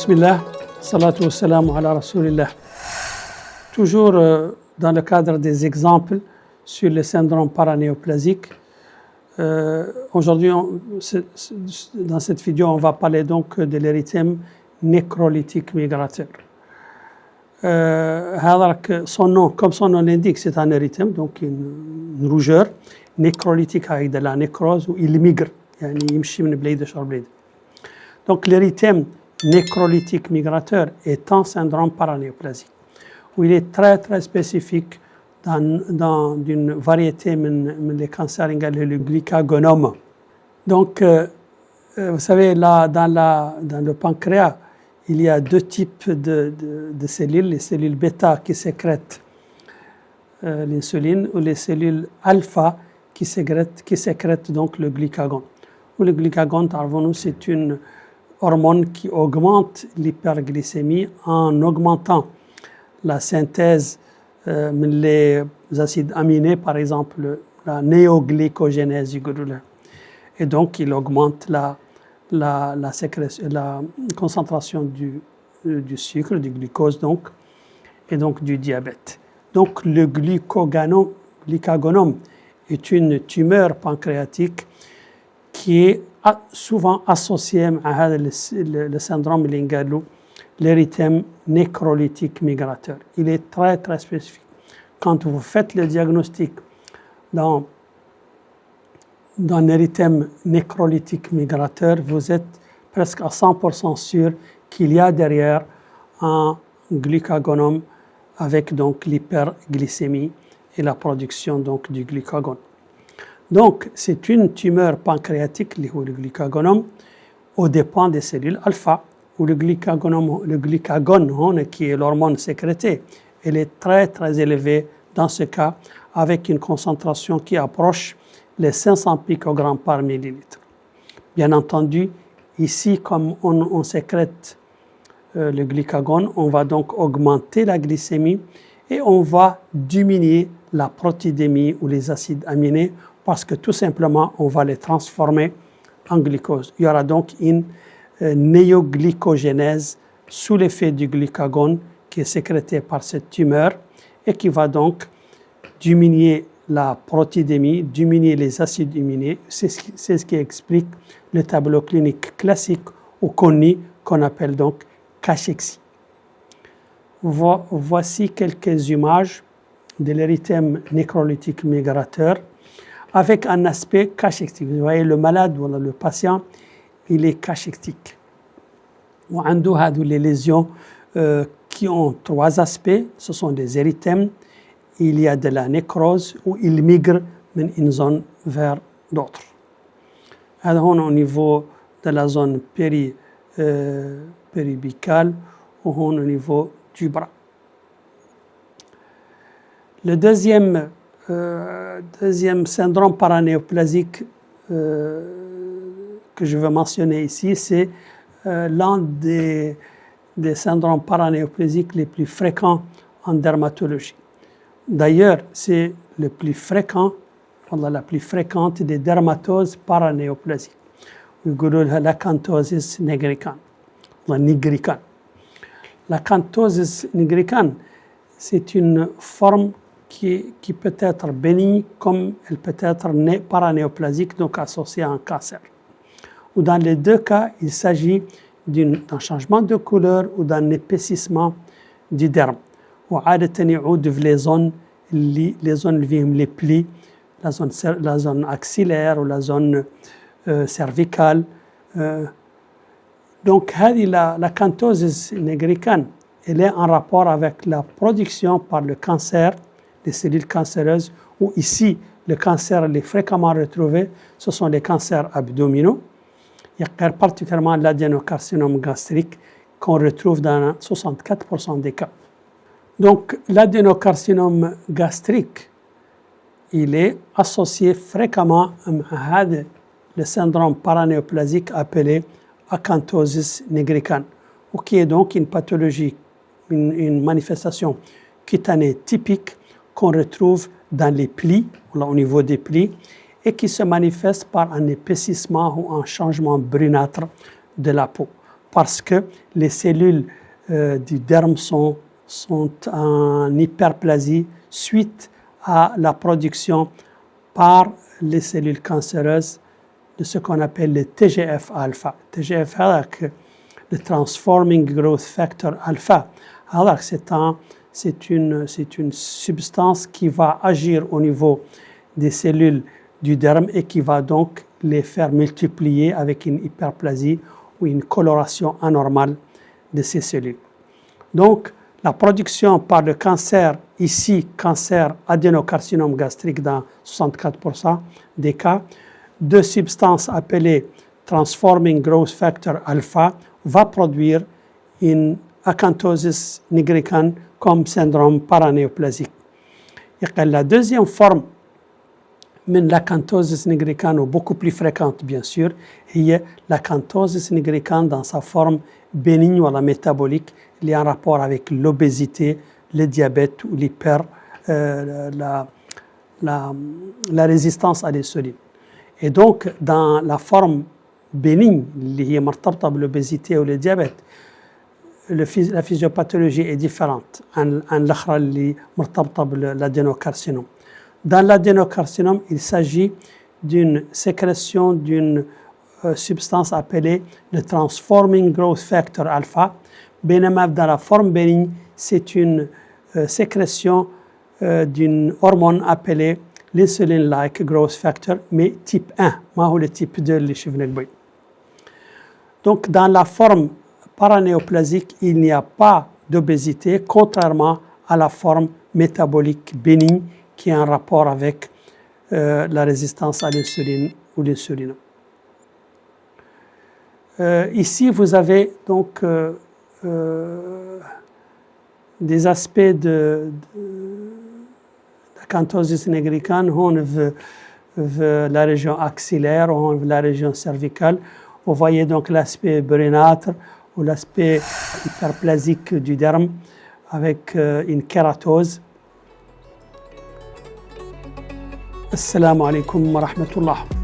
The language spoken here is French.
Bismillah, salatu wassalamu ala rasulillah. Toujours dans le cadre des exemples sur le syndrome paranéoplasique. Aujourd'hui, dans cette vidéo, on va parler donc de l'érythème nécrolytique migrateur. Son nom, comme son nom l'indique, c'est un érythème, donc une rougeur nécrolytique avec de la nécrose où il migre. Donc l'érythème nécrolytique migrateur est un syndrome paranéoplasique où il est très très spécifique dans une variété des cancers, le glycagonome. Donc, vous savez, là, dans le pancréas, il y a deux types de cellules, les cellules bêta qui sécrètent l'insuline ou les cellules alpha qui sécrètent donc le glycagon. Ou le glycagon, c'est une hormone qui augmente l'hyperglycémie en augmentant la synthèse les acides aminés, par exemple la néoglycogénèse du gluten. Et donc, il augmente la concentration du sucre, du glucose, donc, et donc du diabète. Donc, le glycagonome est une tumeur pancréatique qui est souvent associée à le syndrome Lingalo, l'érythème nécrolytique migrateur. Il est très très spécifique. Quand vous faites le diagnostic d'un érythème nécrolytique migrateur, vous êtes presque à 100% sûr qu'il y a derrière un glycagonome avec donc l'hyperglycémie et la production donc du glycagon. Donc c'est une tumeur pancréatique, le glycagonome, aux dépens des cellules alpha, où le glycagon, qui est l'hormone sécrétée, elle est très très élevée dans ce cas, avec une concentration qui approche les 500 picogrammes par millilitre. Bien entendu, ici, comme on sécrète le glycagon, on va donc augmenter la glycémie et on va diminuer la protidémie ou les acides aminés parce que tout simplement, on va les transformer en glucose. Il y aura donc une néoglycogénèse sous l'effet du glycagon qui est sécrété par cette tumeur et qui va donc diminuer la protidémie, diminuer les acides aminés. C'est ce qui explique le tableau clinique classique ou connu qu'on appelle donc cachexie. Voici quelques images de l'érythème nécrolytique migrateur avec un aspect cachectique. Vous voyez le malade ou le patient, il est cachectique. Les lésions qui ont trois aspects, ce sont des érythèmes, il y a de la nécrose où il migre d'une zone vers d'autres. Au niveau de la zone péribicale ou au niveau du bras. Le deuxième syndrome paranéoplasique que je veux mentionner ici, c'est l'un des syndromes paranéoplasiques les plus fréquents en dermatologie. D'ailleurs, c'est le plus fréquent, la plus fréquente des dermatoses paranéoplasiques. L'acanthosis nigricans, L'acanthosis nigricans, c'est une forme qui peut être bénigne comme elle peut être paranéoplasique, donc associée à un cancer. Ou dans les deux cas, il s'agit d'un changement de couleur ou d'un épaississement du derme. Les zones les plis, la zone axillaire ou la zone cervicale. Donc, la canthosis nigricans, elle est en rapport avec la production par le cancer, des cellules cancéreuses, où ici, le cancer les fréquemment retrouvé, ce sont les cancers abdominaux. Il y a particulièrement l'adénocarcinome gastrique qu'on retrouve dans 64% des cas. Donc, l'adénocarcinome gastrique, il est associé fréquemment à le syndrome paranéoplasique appelé acanthosis nigricans, qui est donc une pathologie, une manifestation cutanée typique qu'on retrouve dans les plis, au niveau des plis, et qui se manifeste par un épaississement ou un changement brunâtre de la peau. parce que les cellules du derme sont en hyperplasie suite à la production par les cellules cancéreuses de ce qu'on appelle le TGF-alpha. TGF-alpha, le Transforming Growth Factor Alpha. Alors, c'est une substance qui va agir au niveau des cellules du derme et qui va donc les faire multiplier avec une hyperplasie ou une coloration anormale de ces cellules. Donc, la production par le cancer, ici, cancer adénocarcinome gastrique dans 64% des cas, de substances appelées Transforming Growth Factor Alpha va produire une acanthosis nigricans comme syndrome paranéoplasique. Et la deuxième forme de l'acanthosis nigricans, beaucoup plus fréquente bien sûr, est l'acanthosis nigricans dans sa forme bénigne ou métabolique, il y a un rapport avec l'obésité, le diabète ou la résistance à l'insuline. Et donc, dans la forme bénigne, qui est مرتبطة بالobésité ou le diabète, la physiopathologie est différente عن الأخرى اللي مرتبطة بالadénocarcinome. Dans l'adénocarcinome, il s'agit d'une sécrétion d'une substance appelée le Transforming Growth Factor Alpha. بينما dans la forme bénigne, c'est une sécrétion d'une hormone appelée l'insulin-like growth factor, mais type 1, ما هو le type 2 اللي شفنا قبل. Donc, dans la forme paranéoplasique, il n'y a pas d'obésité, contrairement à la forme métabolique bénigne qui a un rapport avec la résistance à l'insuline ou l'insuline. Ici, vous avez donc des aspects de l'acanthosis nigricans, la région axillaire, la région cervicale. Vous voyez donc l'aspect brunâtre ou l'aspect hyperplasique du derme avec une kératose. Assalamu alaikum wa rahmatullah.